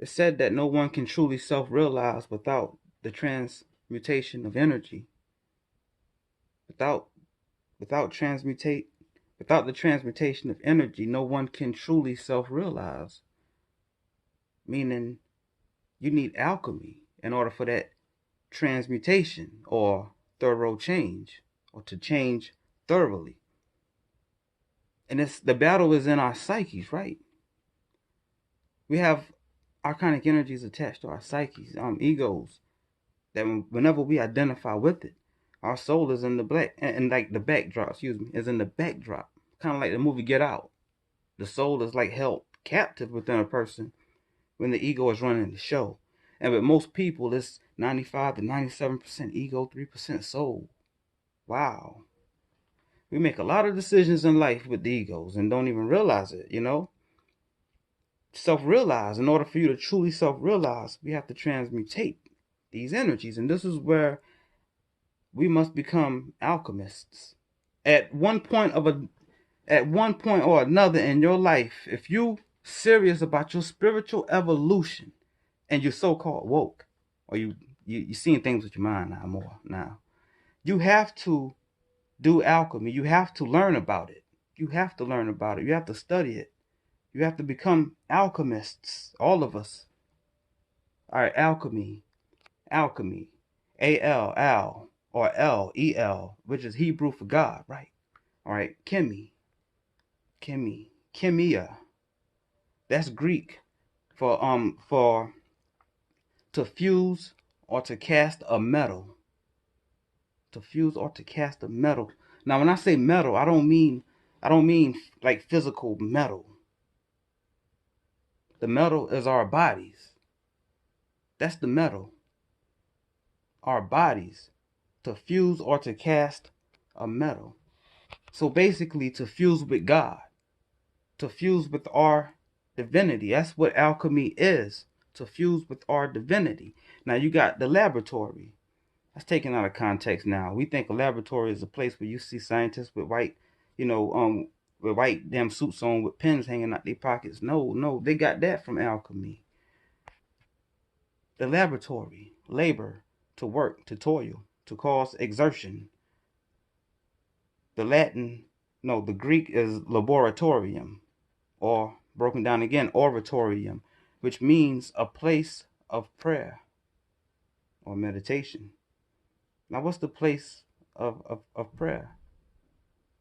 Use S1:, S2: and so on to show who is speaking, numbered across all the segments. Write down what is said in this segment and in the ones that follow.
S1: It's said that no one can truly self-realize without the transmutation of energy. Without without transmutate without the transmutation of energy, no one can truly self-realize. Meaning you need alchemy in order for that transmutation or thorough change, or to change thoroughly. And it's the battle is in our psyches, right? We have archonic energies attached to our psyches, egos, that whenever we identify with it, our soul is in the black, and like the backdrop, is in the backdrop. Kind of like the movie Get Out. The soul is like held captive within a person when the ego is running the show. And with most people, it's 95 to 97% ego, 3% soul. Wow. We make a lot of decisions in life with the egos and don't even realize it, Self-realize. In order for you to truly self-realize, we have to transmutate these energies. And this is where we must become alchemists. At one point or another in your life, if you serious about your spiritual evolution and you're so-called woke, or you're seeing things with your mind now, you have to do alchemy. You have to learn about it. You have to learn about it. You have to study it. You have to become alchemists. All of us. All right, alchemy, al or L, which is Hebrew for God, right? All right, chemia. That's Greek for to fuse or to cast a metal. To fuse or to cast a metal. Now, when I say metal, I don't mean like physical metal. The metal is our bodies. That's the metal. Our bodies. To fuse or to cast a metal. So basically, to fuse with God, to fuse with our divinity. That's what alchemy is. To fuse with our divinity. Now you got the laboratory. That's taken out of context now. We think a laboratory is a place where you see scientists with white, with white damn suits on with pens hanging out their pockets. No, they got that from alchemy. The laboratory, labor, to work, to toil, to cause exertion. The Latin, no, the Greek is laboratorium, or broken down again, oratorium, which means a place of prayer or meditation. Now, what's the place of prayer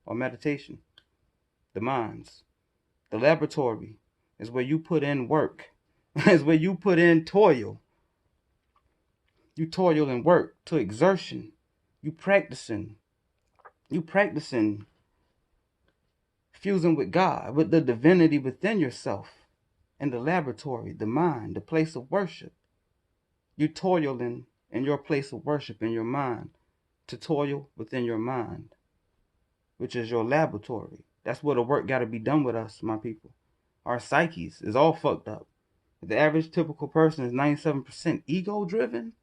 S1: or meditation? The minds. The laboratory is where you put in work, is where you put in toil. You toil and work to exertion. You practicing. You practicing fusing with God, with the divinity within yourself. In the laboratory, the mind, the place of worship. You toiling in your place of worship in your mind, to toil within your mind, which is your laboratory. That's where the work got to be done with us, my people. Our psyches is all fucked up. If the average typical person is 97% ego driven,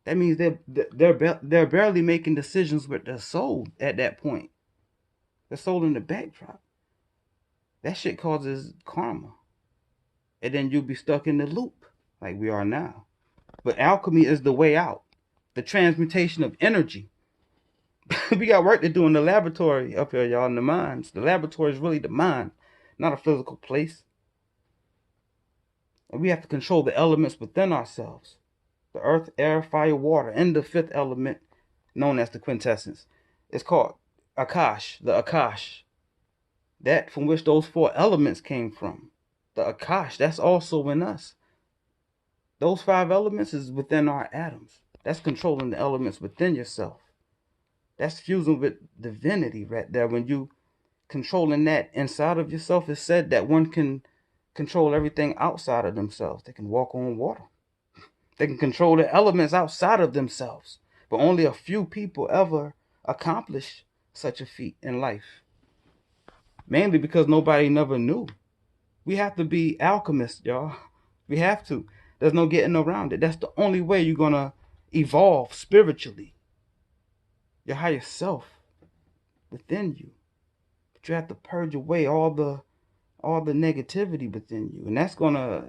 S1: that means they're barely making decisions with their soul at that point. The soul in the backdrop. That shit causes karma. And then you'll be stuck in the loop like we are now. But alchemy is the way out. The transmutation of energy. We got work to do in the laboratory up here, y'all, in the minds. The laboratory is really the mind, not a physical place. And we have to control the elements within ourselves. The earth, air, fire, water, and the fifth element, known as the quintessence. It's called Akash, the Akash. That from which those four elements came from. The Akash, that's also in us. Those five elements is within our atoms. That's controlling the elements within yourself. That's fusing with divinity right there. When you controlling that inside of yourself, it's said that one can control everything outside of themselves. They can walk on water. They can control the elements outside of themselves. But only a few people ever accomplish such a feat in life. Mainly because nobody never knew. We have to be alchemists, y'all. We have to. There's no getting around it. That's the only way you're going to evolve spiritually. Your higher self within you. But you have to purge away all the negativity within you. And that's going to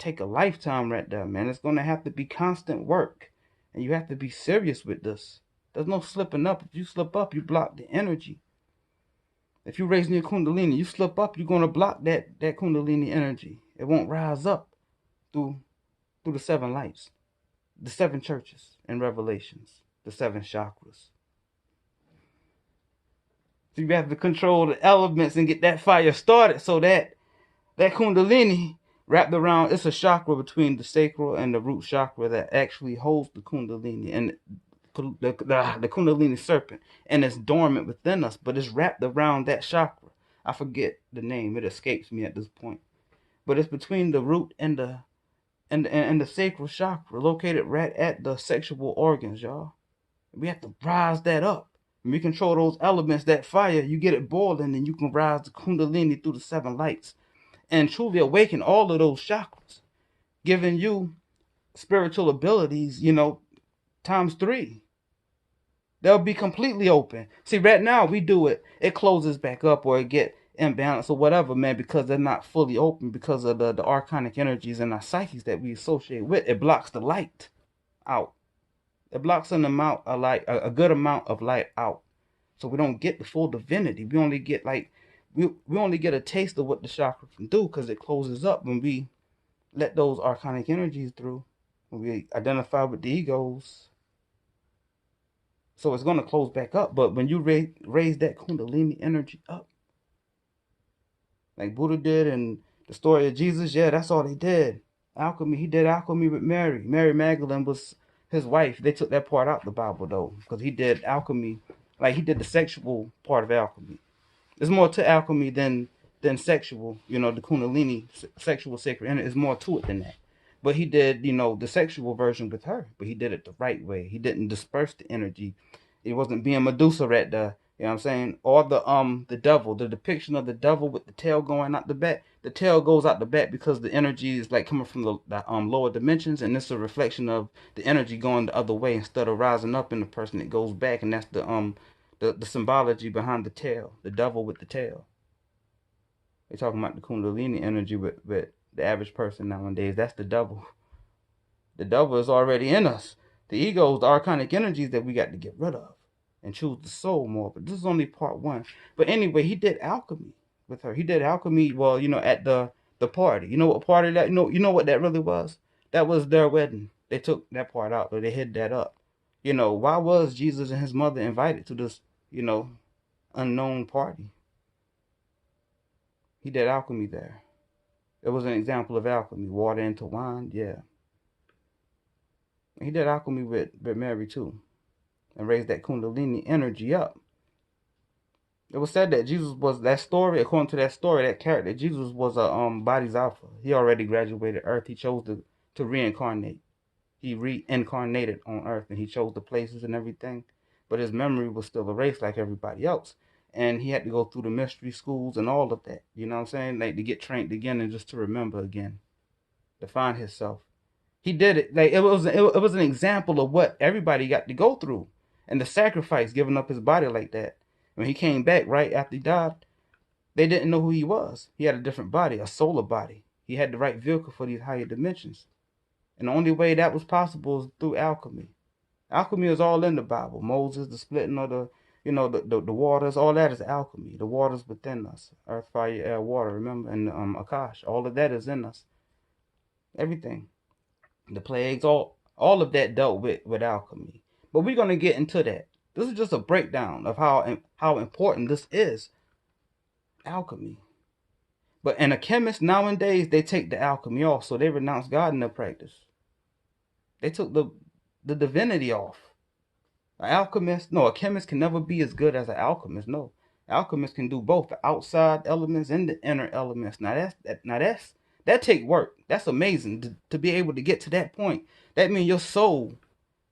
S1: take a lifetime right there, man. It's gonna have to be constant work, and you have to be serious with this. There's no slipping up. If you slip up, you block the energy. If you're raising your kundalini, you slip up, you're gonna block that kundalini energy. It won't rise up through the seven lights, the seven churches and revelations, the seven chakras. So you have to control the elements and get that fire started so that kundalini wrapped around, it's a chakra between the sacral and the root chakra that actually holds the kundalini and the kundalini serpent, and it's dormant within us, but it's wrapped around that chakra. I forget the name, it escapes me at this point, but it's between the root and the sacral chakra, located right at the sexual organs, y'all. We have to rise that up. When we control those elements, that fire, you get it boiling, and you can rise the kundalini through the seven lights and truly awaken all of those chakras, giving you spiritual abilities, times three. They'll be completely open. See, right now we do it closes back up or it get imbalanced or whatever, man, because they're not fully open because of the archonic energies and our psyches that we associate with. It blocks the light out. It blocks an amount of light, a good amount of light out. So we don't get the full divinity. We only get we only get a taste of what the chakra can do because it closes up when we let those archonic energies through, when we identify with the egos. So it's going to close back up. But when you raise that kundalini energy up, like Buddha did in the story of Jesus, yeah, that's all they did. Alchemy, he did alchemy with Mary. Mary Magdalene was his wife. They took that part out of the Bible, though, because he did alchemy, like he did the sexual part of alchemy. There's more to alchemy than sexual, the kundalini, sexual sacred energy. There's more to it than that. But he did, the sexual version with her, but he did it the right way. He didn't disperse the energy. He wasn't being Medusa right there. You know what I'm saying? Or the devil, the depiction of the devil with the tail going out the back. The tail goes out the back because the energy is like coming from the lower dimensions, and it's a reflection of the energy going the other way instead of rising up in the person. It goes back, and that's the symbology behind the tail, the devil with the tail. They're talking about the kundalini energy with the average person nowadays. That's the devil. The devil is already in us. The ego is the archonic energies that we got to get rid of and choose the soul more. But this is only part one. But anyway, he did alchemy with her. He did alchemy, well, at the party. You know what party that, you know what that really was? That was their wedding. They took that part out, or they hid that up. Why was Jesus and his mother invited to this, unknown party? He did alchemy there. It was an example of alchemy. Water into wine, yeah. He did alchemy with Mary too, and raised that kundalini energy up. It was said that Jesus was, that story, according to that story, that character, Jesus was a bodhisattva. He already graduated Earth. He chose to reincarnate. He reincarnated on Earth, and he chose the places and everything. But his memory was still erased like everybody else. And he had to go through the mystery schools and all of that. You know what I'm saying? Like, to get trained again and just to remember again, to find himself. He did it. Like, it was an example of what everybody got to go through, and the sacrifice, giving up his body like that. When he came back right after he died, they didn't know who he was. He had a different body, a solar body. He had the right vehicle for these higher dimensions. And the only way that was possible is through alchemy. Alchemy is all in the Bible. Moses, the splitting of the waters, all that is alchemy. The waters within us. Earth, fire, air, water, remember? And Akash, all of that is in us. Everything. The plagues, all of that dealt with alchemy. But we're going to get into that. This is just a breakdown of how important this is. Alchemy. But an alchemist nowadays, they take the alchemy off, so they renounce God in their practice. They took the divinity off. A chemist can never be as good as an alchemist. No, alchemist can do both the outside elements and the inner elements. That take work. That's amazing to be able to get to that point. That means your soul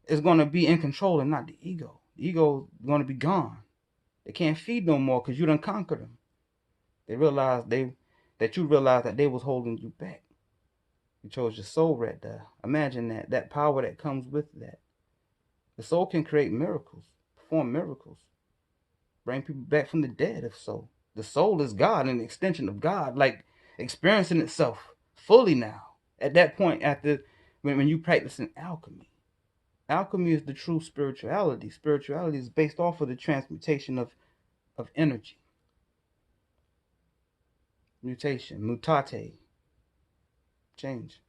S1: is going to be in control and not the ego. The ego is going to be gone. They can't feed no more because you done conquered them. They realized that you realized that they was holding you back. You chose your soul right there. Imagine that power that comes with that. The soul can create miracles, perform miracles, bring people back from the dead if so. The soul is God, an extension of God, like experiencing itself fully now. At that point, after when you practicing alchemy, alchemy is the true spirituality. Spirituality is based off of the transmutation of energy, mutation, mutate, change.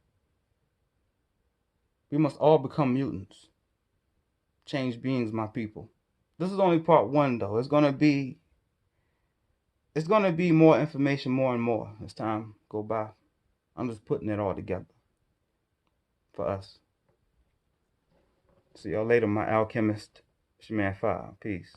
S1: We must all become mutants, change beings, my people. This is only part one, though. It's gonna be more information, more and more as time go by. I'm just putting it all together for us. See y'all later, my alchemist. It's your man 5. Peace.